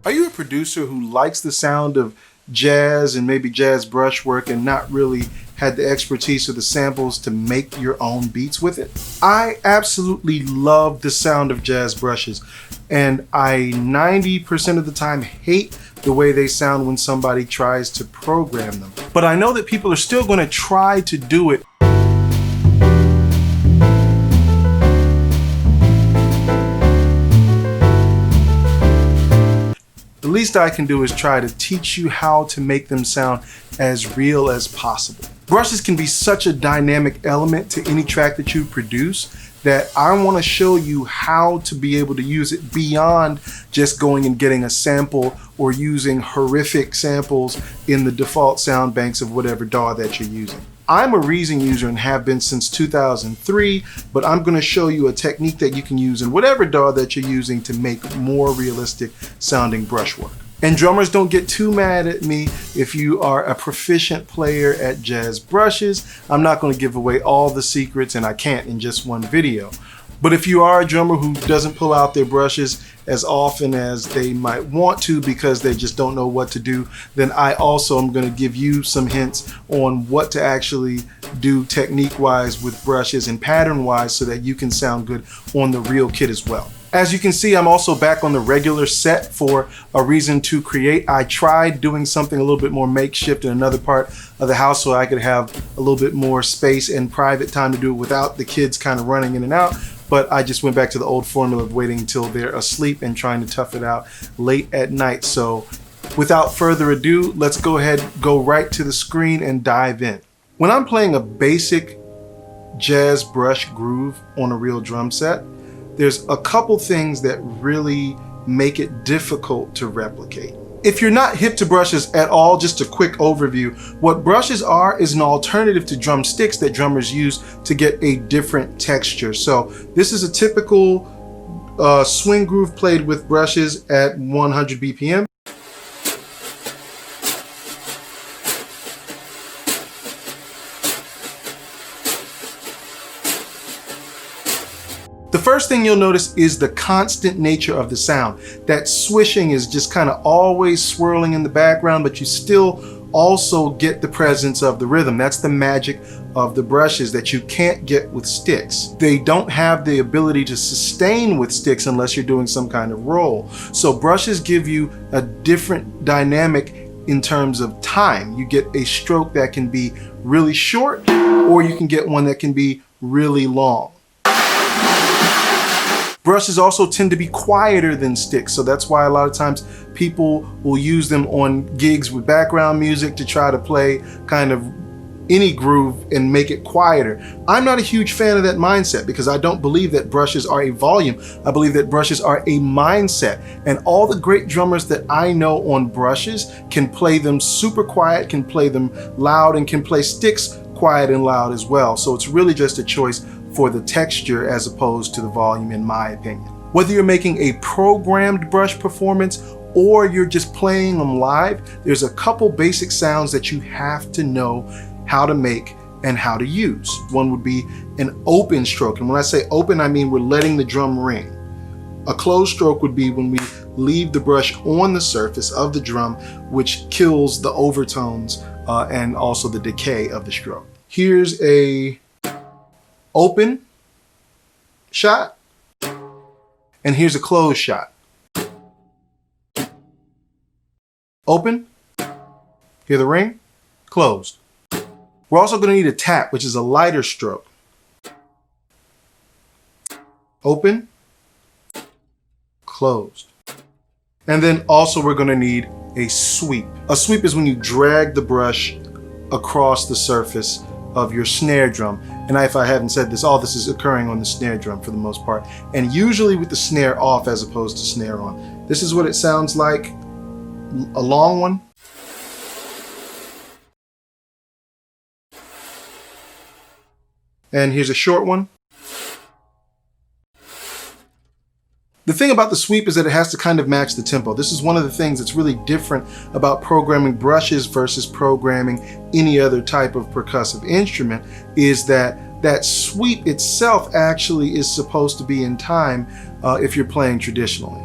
Are you a producer who likes the sound of jazz and maybe jazz brushwork and not really had the expertise or the samples to make your own beats with it? I absolutely love the sound of jazz brushes, and I 90% of the time hate the way they sound when somebody tries to program them. But I know that people are still going to try to do it. The least I can do is try to teach you how to make them sound as real as possible. Brushes can be such a dynamic element to any track that you produce that I want to show you how to be able to use it beyond just going and getting a sample or using horrific samples in the default sound banks of whatever DAW that you're using. I'm a Reason user and have been since 2003, but I'm going to show you a technique that you can use in whatever DAW that you're using to make more realistic sounding brushwork. And drummers, don't get too mad at me if you are a proficient player at jazz brushes. I'm not going to give away all the secrets, and I can't in just one video. But if you are a drummer who doesn't pull out their brushes as often as they might want to because they just don't know what to do, then I also am going to give you some hints on what to actually do technique-wise with brushes and pattern-wise so that you can sound good on the real kit as well. As you can see, I'm also back on the regular set for A Reason to Create. I tried doing something a little bit more makeshift in another part of the house so I could have a little bit more space and private time to do it without the kids kind of running in and out. But I just went back to the old formula of waiting until they're asleep and trying to tough it out late at night. So without further ado, let's go ahead, go right to the screen and dive in. When I'm playing a basic jazz brush groove on a real drum set, there's a couple things that really make it difficult to replicate. If you're not hip to brushes at all, just a quick overview. What brushes are is an alternative to drumsticks that drummers use to get a different texture. So this is a typical swing groove played with brushes at 100 BPM. The first thing you'll notice is the constant nature of the sound. That swishing is just kind of always swirling in the background, but you still also get the presence of the rhythm. That's the magic of the brushes that you can't get with sticks. They don't have the ability to sustain with sticks unless you're doing some kind of roll. So brushes give you a different dynamic in terms of time. You get a stroke that can be really short, or you can get one that can be really long. Brushes also tend to be quieter than sticks, so that's why a lot of times people will use them on gigs with background music to try to play kind of any groove and make it quieter. I'm not a huge fan of that mindset because I don't believe that brushes are a volume. I believe that brushes are a mindset, and all the great drummers that I know on brushes can play them super quiet, can play them loud, and can play sticks quiet and loud as well. So it's really just a choice for the texture as opposed to the volume, in my opinion. Whether you're making a programmed brush performance or you're just playing them live, there's a couple basic sounds that you have to know how to make and how to use. One would be an open stroke, and when I say open, I mean we're letting the drum ring. A closed stroke would be when we leave the brush on the surface of the drum, which kills the overtones and also the decay of the stroke. Here's a open shot, and here's a closed shot. Open, hear the ring, closed. We're also going to need a tap, which is a lighter stroke. Open, closed. And then also we're going to need a sweep. A sweep is when you drag the brush across the surface of your snare drum. And if I haven't said this, all this is occurring on the snare drum for the most part, and usually with the snare off as opposed to snare on. This is what it sounds like, a long one. And here's a short one. The thing about the sweep is that it has to kind of match the tempo. This is one of the things that's really different about programming brushes versus programming any other type of percussive instrument, is that that sweep itself actually is supposed to be in time if you're playing traditionally.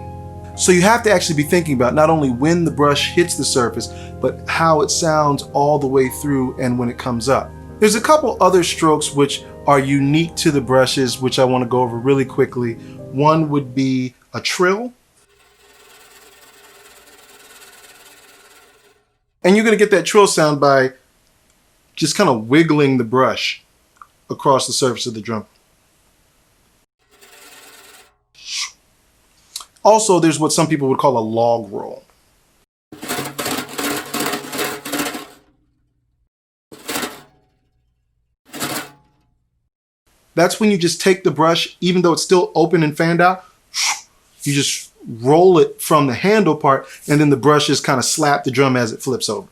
So you have to actually be thinking about not only when the brush hits the surface, but how it sounds all the way through and when it comes up. There's a couple other strokes which are unique to the brushes, which I want to go over really quickly. One would be a trill. And you're going to get that trill sound by just kind of wiggling the brush across the surface of the drum. Also, there's what some people would call a log roll. That's when you just take the brush, even though it's still open and fanned out, you just roll it from the handle part, and then the brushes kind of slap the drum as it flips over.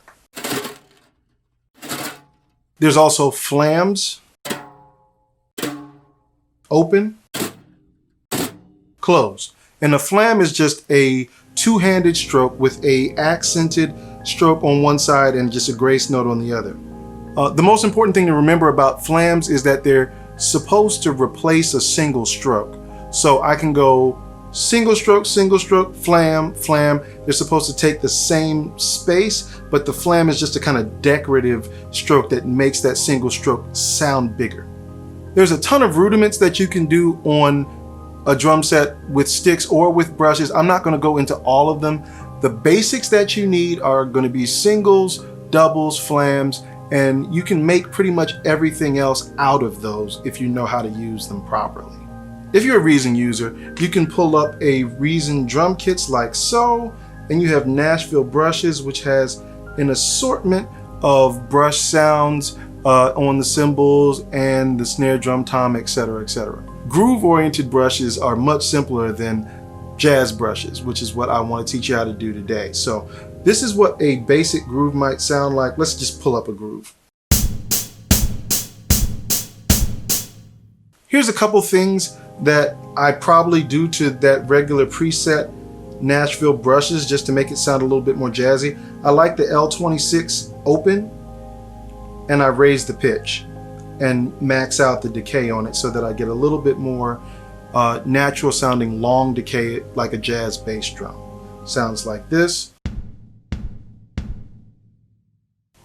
There's also flams. Open, close. And a flam is just a two-handed stroke with a accented stroke on one side and just a grace note on the other. The most important thing to remember about flams is that they're supposed to replace a single stroke. So I can go single stroke, flam, flam. They're supposed to take the same space, but the flam is just a kind of decorative stroke that makes that single stroke sound bigger. There's a ton of rudiments that you can do on a drum set with sticks or with brushes. I'm not going to go into all of them. The basics that you need are going to be singles, doubles, flams, and you can make pretty much everything else out of those if you know how to use them properly. If you're a Reason user, you can pull up a Reason drum kits like so, and you have Nashville brushes, which has an assortment of brush sounds on the cymbals and the snare drum tom, etc., etc. Groove-oriented brushes are much simpler than jazz brushes, which is what I want to teach you how to do today. So this is what a basic groove might sound like. Let's just pull up a groove. Here's a couple things that I probably do to that regular preset Nashville brushes just to make it sound a little bit more jazzy. I like the L26 open, and I raise the pitch and max out the decay on it so that I get a little bit more natural sounding long decay like a jazz bass drum. Sounds like this.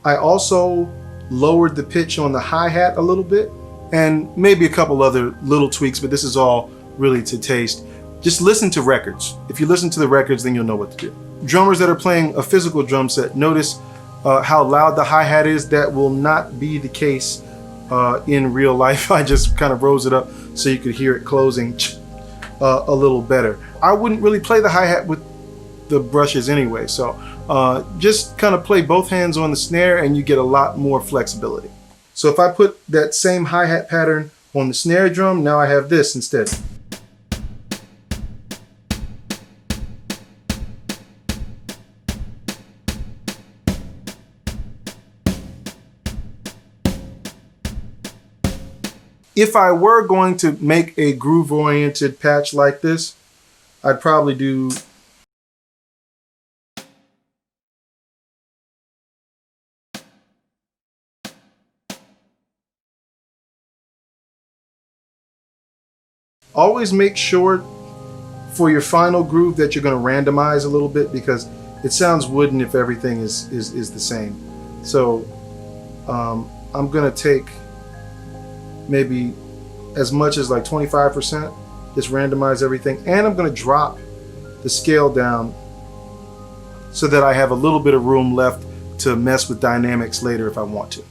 I also lowered the pitch on the hi-hat a little bit, and maybe a couple other little tweaks, but this is all really to taste. Just listen to records. If you listen to the records, then you'll know what to do. Drummers that are playing a physical drum set, notice how loud the hi-hat is. That will not be the case in real life. I just kind of rose it up so you could hear it closing a little better. I wouldn't really play the hi-hat with the brushes anyway, so just kind of play both hands on the snare and you get a lot more flexibility. So if I put that same hi-hat pattern on the snare drum, now I have this instead. If I were going to make a groove-oriented patch like this, I'd probably do always make sure for your final groove that you're going to randomize a little bit, because it sounds wooden if everything is the same. So I'm going to take maybe as much as like 25%, just randomize everything, and I'm going to drop the scale down so that I have a little bit of room left to mess with dynamics later if I want to.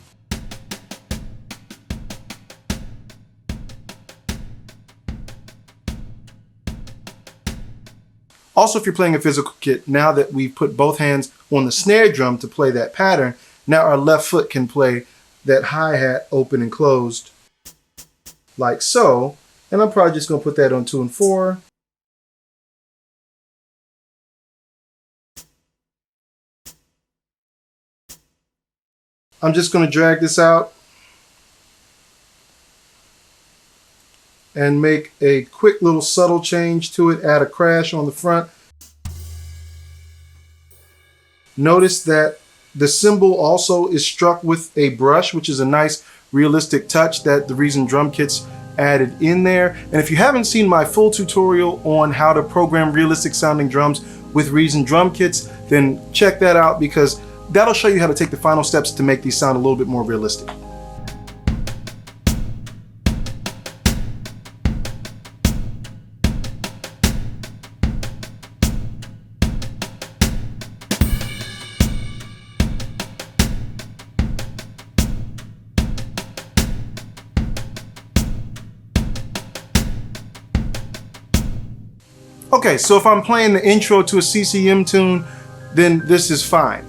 Also, if you're playing a physical kit, now that we've put both hands on the snare drum to play that pattern, now our left foot can play that hi-hat open and closed like so. And I'm probably just going to put that on 2 and 4. I'm just going to drag this out and make a quick little subtle change to it, add a crash on the front. Notice that the cymbal also is struck with a brush, which is a nice realistic touch that the Reason drum kits added in there. And if you haven't seen my full tutorial on how to program realistic sounding drums with Reason drum kits, then check that out, because that'll show you how to take the final steps to make these sound a little bit more realistic. Okay, so if I'm playing the intro to a CCM tune, then this is fine.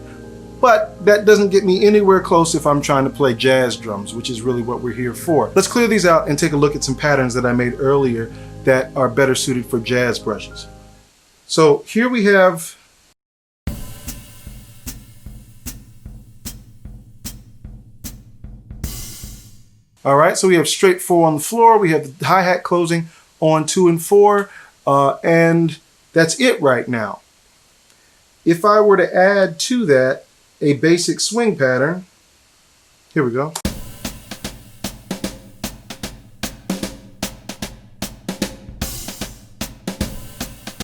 But that doesn't get me anywhere close if I'm trying to play jazz drums, which is really what we're here for. Let's clear these out and take a look at some patterns that I made earlier that are better suited for jazz brushes. So here we have all right, so we have straight 4 on the floor, we have the hi-hat closing on 2 and 4, and that's it right now. If I were to add to that a basic swing pattern, here we go.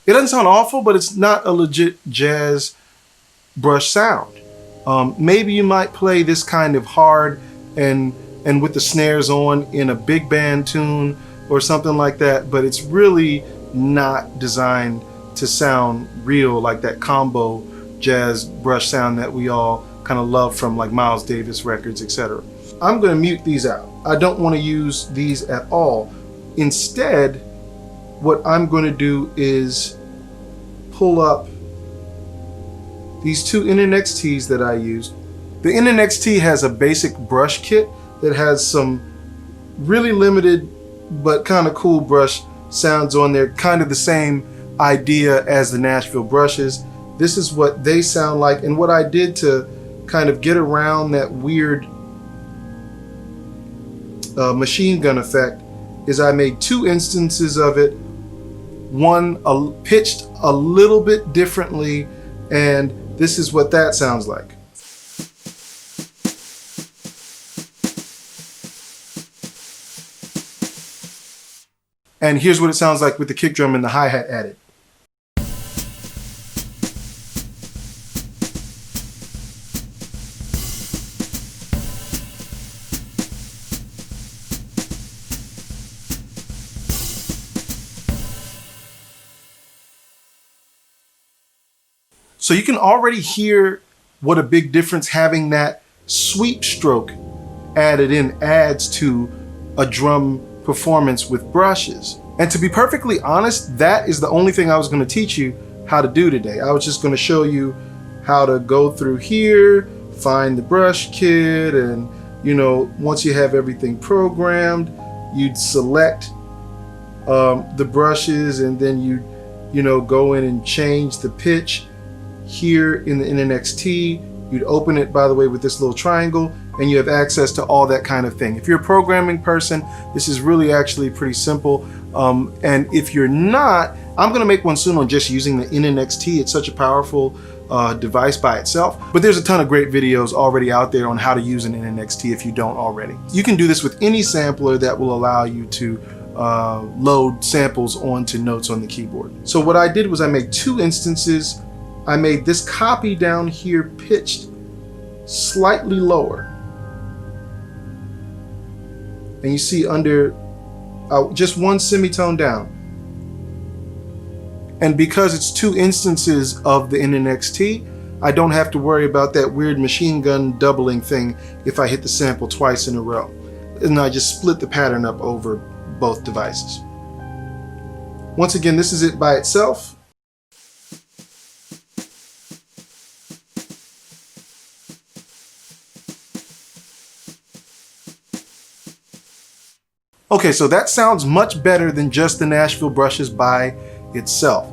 It doesn't sound awful, but it's not a legit jazz brush sound. Maybe you might play this kind of hard and with the snares on in a big band tune or something like that, but it's really not designed to sound real like that combo jazz brush sound that we all kind of love from like Miles Davis records, etc. I'm going to mute these out. I don't want to use these at all. Instead, what I'm going to do is pull up these 2 NNXTs that I used. The NNXT has a basic brush kit that has some really limited but kind of cool brush sounds on there, kind of the same idea as the Nashville brushes. This is what they sound like, and what I did to kind of get around that weird machine gun effect is I made 2 instances of it, one pitched a little bit differently, and this is what that sounds like. And here's what it sounds like with the kick drum and the hi-hat added. So you can already hear what a big difference having that sweep stroke added in adds to a drum performance with brushes. And to be perfectly honest, that is the only thing I was going to teach you how to do today. I was just going to show you how to go through here, find the brush kit, and once you have everything programmed, you'd select the brushes, and then you'd go in and change the pitch here in the NNXT. You'd open it, by the way, with this little triangle, and you have access to all that kind of thing. If you're a programming person, this is really actually pretty simple. And if you're not, I'm going to make one soon on just using the NNXT. It's such a powerful device by itself. But there's a ton of great videos already out there on how to use an NNXT if you don't already. You can do this with any sampler that will allow you to load samples onto notes on the keyboard. So what I did was I made 2 instances. I made this copy down here pitched slightly lower. And you see under just 1 semitone down. And because it's 2 instances of the NNXT, I don't have to worry about that weird machine gun doubling thing if I hit the sample twice in a row. And I just split the pattern up over both devices. Once again, this is it by itself. Okay, so that sounds much better than just the Nashville brushes by itself.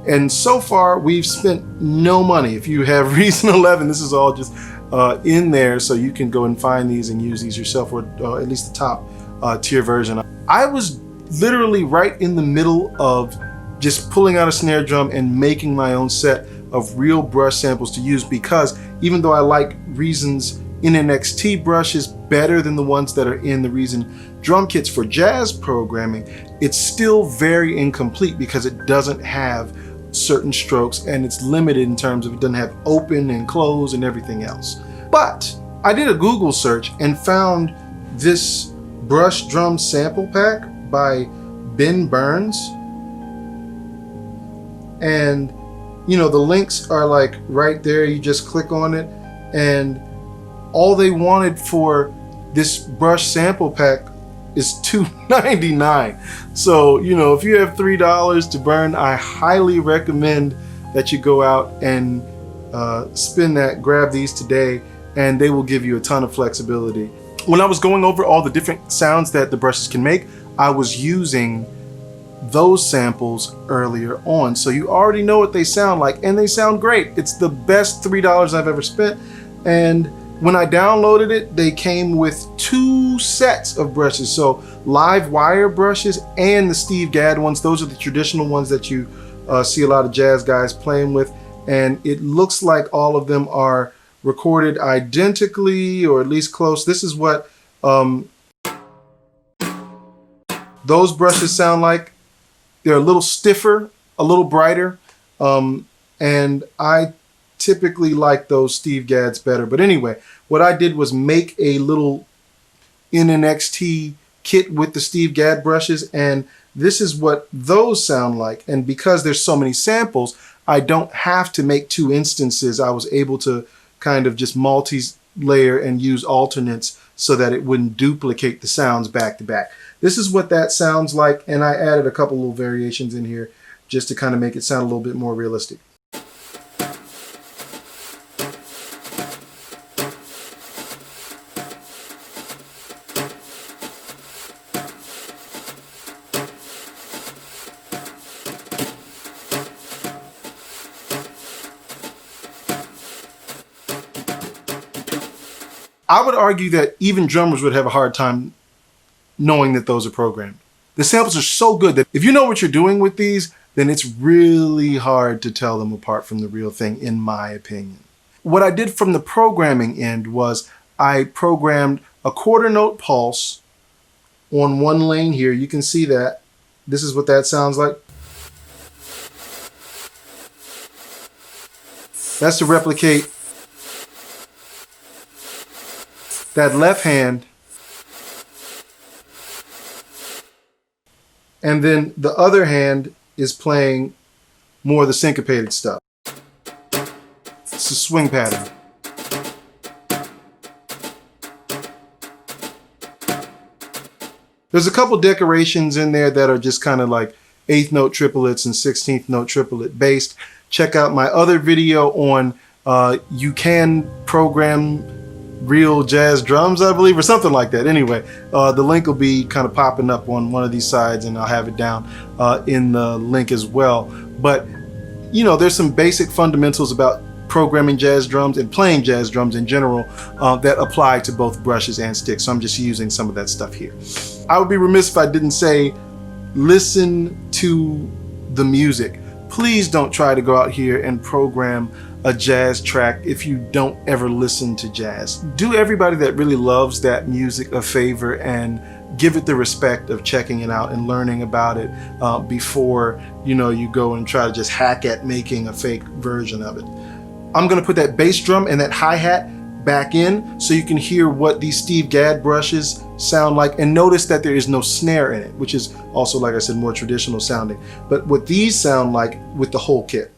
And so far, we've spent no money. If you have Reason 11, this is all just in there, so you can go and find these and use these yourself, or at least the top tier version. I was literally right in the middle of just pulling out a snare drum and making my own set of real brush samples to use, because even though I like Reason's NXT brushes better than the ones that are in the Reason drum kits for jazz programming, it's still very incomplete because it doesn't have certain strokes and it's limited in terms of it doesn't have open and close and everything else. But I did a Google search and found this brush drum sample pack by Ben Burns. And you know, the links are like right there. You just click on it, and all they wanted for this brush sample pack is $2.99. So, you know, if you have $3 to burn, I highly recommend that you go out and spend that, grab these today, and they will give you a ton of flexibility. When I was going over all the different sounds that the brushes can make, I was using those samples earlier on. So you already know what they sound like, and they sound great. It's the best $3 I've ever spent. And when I downloaded it, they came with 2 sets of brushes. So live wire brushes and the Steve Gadd ones. Those are the traditional ones that you see a lot of jazz guys playing with. And it looks like all of them are recorded identically, or at least close. This is what those brushes sound like. They're a little stiffer, a little brighter, and I typically like those Steve Gadds better. But anyway, what I did was make a little NXT kit with the Steve Gadd brushes, and this is what those sound like. And because there's so many samples, I don't have to make 2 instances. I was able to kind of just multi-layer and use alternates so that it wouldn't duplicate the sounds back to back. This is what that sounds like, and I added a couple little variations in here just to kind of make it sound a little bit more realistic. I would argue that even drummers would have a hard time knowing that those are programmed. The samples are so good that if you know what you're doing with these, then it's really hard to tell them apart from the real thing, in my opinion. What I did from the programming end was I programmed a 1/4 note pulse on one lane here. You can see that. This is what that sounds like. That's to replicate that left hand. And then the other hand is playing more of the syncopated stuff. It's a swing pattern. There's a couple decorations in there that are just kind of like 8th note triplets and 16th note triplet based. Check out my other video on you can program real jazz drums, I believe, or something like that. Anyway, the link will be kind of popping up on one of these sides, and I'll have it down in the link as well. But you know, there's some basic fundamentals about programming jazz drums and playing jazz drums in general that apply to both brushes and sticks. So I'm just using some of that stuff here. I would be remiss if I didn't say, listen to the music. Please don't try to go out here and program a jazz track if you don't ever listen to jazz. Do everybody that really loves that music a favor and give it the respect of checking it out and learning about it before you go and try to just hack at making a fake version of it. I'm gonna put that bass drum and that hi-hat back in so you can hear what these Steve Gadd brushes sound like, and notice that there is no snare in it, which is also, like I said, more traditional sounding. But what these sound like with the whole kit.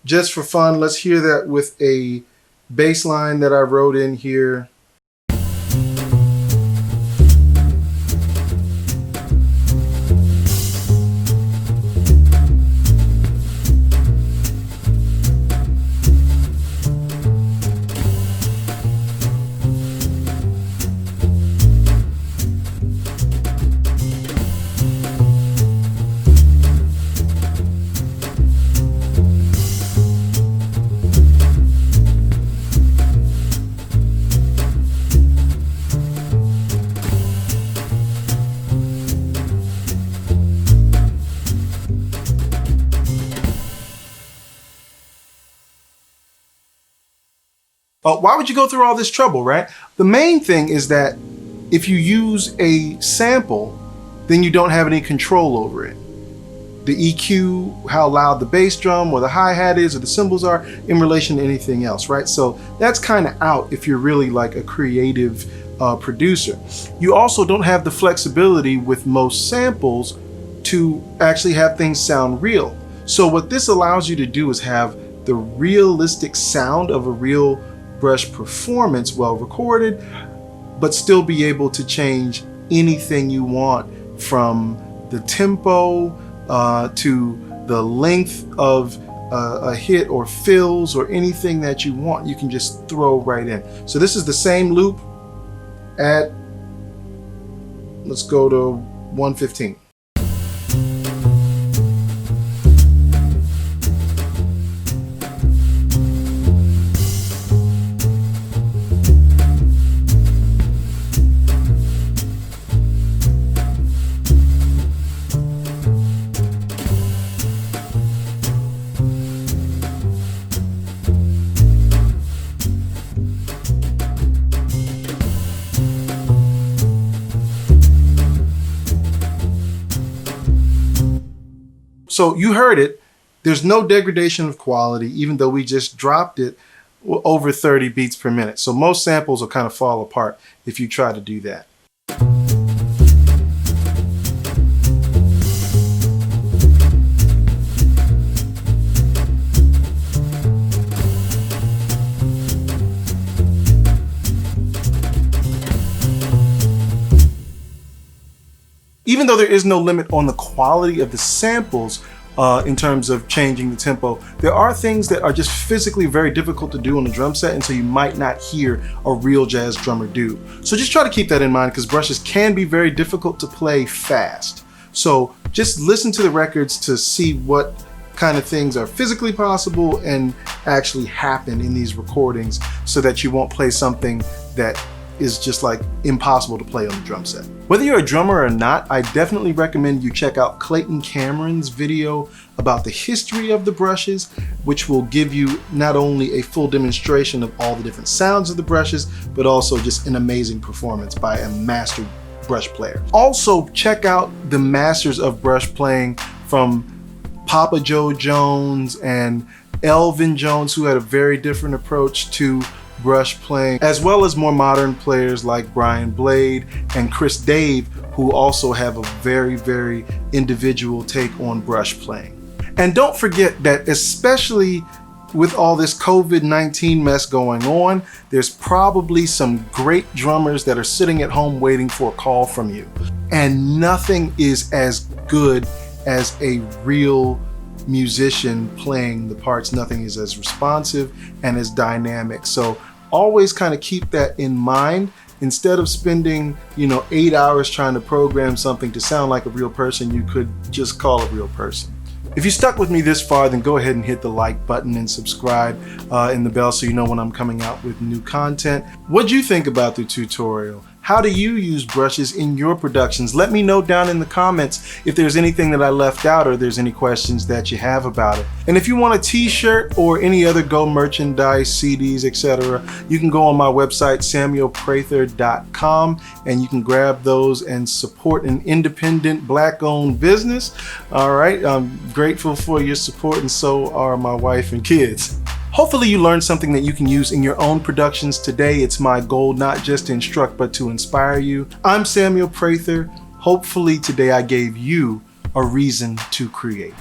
Just for fun, let's hear that with a bass line that I wrote in here. Why would you go through all this trouble, right? The main thing is that if you use a sample, then you don't have any control over it. The EQ, how loud the bass drum or the hi-hat is or the cymbals are in relation to anything else, right? So that's kind of out if you're really like a creative producer. You also don't have the flexibility with most samples to actually have things sound real. So what this allows you to do is have the realistic sound of a real brush performance, well recorded, but still be able to change anything you want, from the tempo to the length of a hit or fills or anything that you want. You can just throw right in. So this is the same loop at, let's go to 115. So you heard it, there's no degradation of quality, even though we just dropped it over 30 beats per minute. So most samples will kind of fall apart if you try to do that. Even though there is no limit on the quality of the samples in terms of changing the tempo, there are things that are just physically very difficult to do on a drum set, and so you might not hear a real jazz drummer do. So just try to keep that in mind, because brushes can be very difficult to play fast. So just listen to the records to see what kind of things are physically possible and actually happen in these recordings, so that you won't play something that is just like impossible to play on the drum set. Whether you're a drummer or not, I definitely recommend you check out Clayton Cameron's video about the history of the brushes, which will give you not only a full demonstration of all the different sounds of the brushes, but also just an amazing performance by a master brush player. Also, check out the masters of brush playing from Papa Joe Jones and Elvin Jones, who had a very different approach to brush playing, as well as more modern players like Brian Blade and Chris Dave, who also have a very, very individual take on brush playing. And don't forget that, especially with all this COVID-19 mess going on, there's probably some great drummers that are sitting at home waiting for a call from you. And nothing is as good as a real musician playing the parts. Nothing is as responsive and as dynamic. So always kind of keep that in mind. Instead of spending, 8 hours trying to program something to sound like a real person, you could just call a real person. If you stuck with me this far, then go ahead and hit the like button and subscribe and the bell so you know when I'm coming out with new content. What'd you think about the tutorial? How do you use brushes in your productions? Let me know down in the comments if there's anything that I left out or there's any questions that you have about it. And if you want a t-shirt or any other Go merchandise, CDs, etc., you can go on my website, samuelprather.com, and you can grab those and support an independent Black-owned business. All right, I'm grateful for your support, and so are my wife and kids. Hopefully you learned something that you can use in your own productions today. It's my goal not just to instruct, but to inspire you. I'm Samuel Prather. Hopefully today I gave you a reason to create.